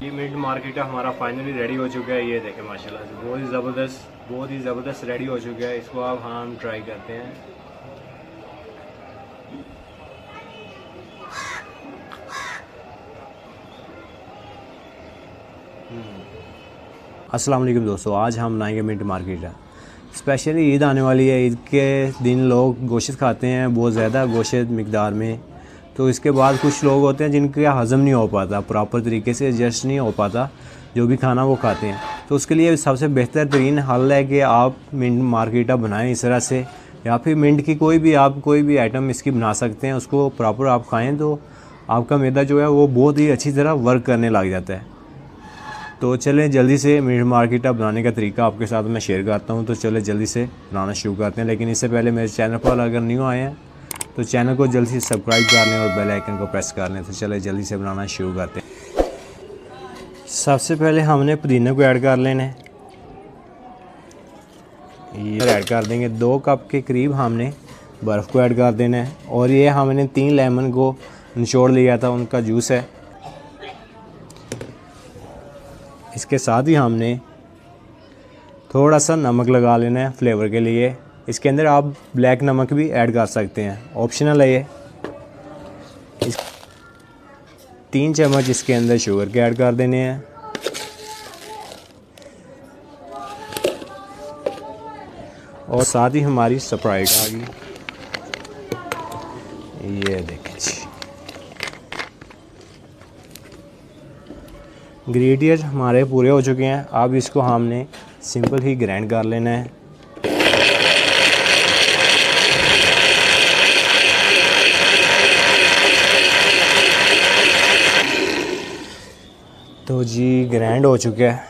ये mint Marketa हमारा finally ready हो चुका है। ये देखें माशाल्लाह से बहुत ही ज़बरदस्त रेडी हो चुका है। इसको अब हम ट्राई करते हैं। अस्सलाम वालेकुम दोस्तों, आज हम बनाएंगे मिंट मार्केटा। स्पेशली ईद आने वाली है। ईद के दिन लोग गोश्त खाते हैं, बहुत ज़्यादा गोश्त मिकदार में। तो इसके बाद कुछ लोग होते हैं जिनका हज़म नहीं हो पाता, प्रॉपर तरीके से एडजस्ट नहीं हो पाता जो भी खाना वो खाते हैं। तो उसके लिए सबसे बेहतर तरीन हल है कि आप मिंट मार्केटा बनाएं इस तरह से, या फिर मिंट की कोई भी आइटम इसकी बना सकते हैं। उसको प्रॉपर आप खाएँ तो आपका मैदा जो है वो बहुत ही अच्छी तरह वर्क करने लग जाता है। तो चलें जल्दी से मिंट मार्केटा बनाने का तरीका आपके साथ मैं शेयर करता हूं। तो चलें जल्दी से बनाना शुरू करते हैं। लेकिन इससे पहले मेरे चैनल पर अगर न्यू आए हैं तो चैनल को जल्दी से सब्सक्राइब कर लें और बेल आइकन को प्रेस कर लें। तो चलें जल्दी से बनाना शुरू करते हैं। सबसे पहले हमने पुदीने को ऐड कर लेना है। ये ऐड कर देंगे 2 कप के करीब। हमने बर्फ़ को ऐड कर देना है। और ये हमने 3 लेमन को निचोड़ लिया था, उनका जूस है। इसके साथ ही हमने थोड़ा सा नमक लगा लेना है फ्लेवर के लिए। इसके अंदर आप ब्लैक नमक भी ऐड कर सकते हैं, ऑप्शनल है ये। 3 चम्मच इसके अंदर शुगर के ऐड कर देने हैं। और साथ ही हमारी स्प्राइट आ गई। ये देखें जी, इंग्रेडिएंट हमारे पूरे हो चुके हैं। अब इसको हमने सिंपल ही ग्राइंड कर लेना है। तो जी ग्राइंड हो चुका है।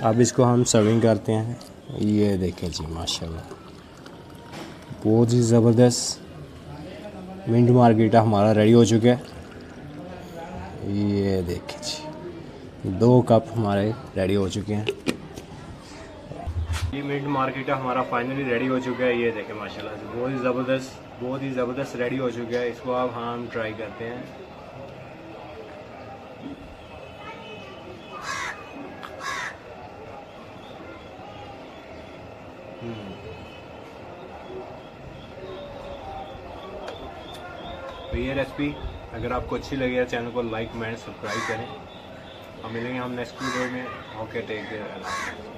अब इसको हम सर्विंग करते हैं। ये देखें जी माशाल्लाह, बहुत ही ज़बरदस्त मिंट मार्केटा हमारा रेडी हो चुका है। ये देखें जी, 2 कप हमारे रेडी हो चुके हैं। ये मिंट मार्केटा हमारा फाइनली रेडी हो चुका है। ये देखें माशाल्लाह से बहुत ही ज़बरदस्त रेडी हो चुका है। इसको अब हम ट्राई करते हैं। तो ये रेसिपी अगर आपको अच्छी लगे चैनल को लाइक कमेंट सब्सक्राइब करें। अब मिलेंगे हम नेक्स्ट वीडियो में। Okay, take care.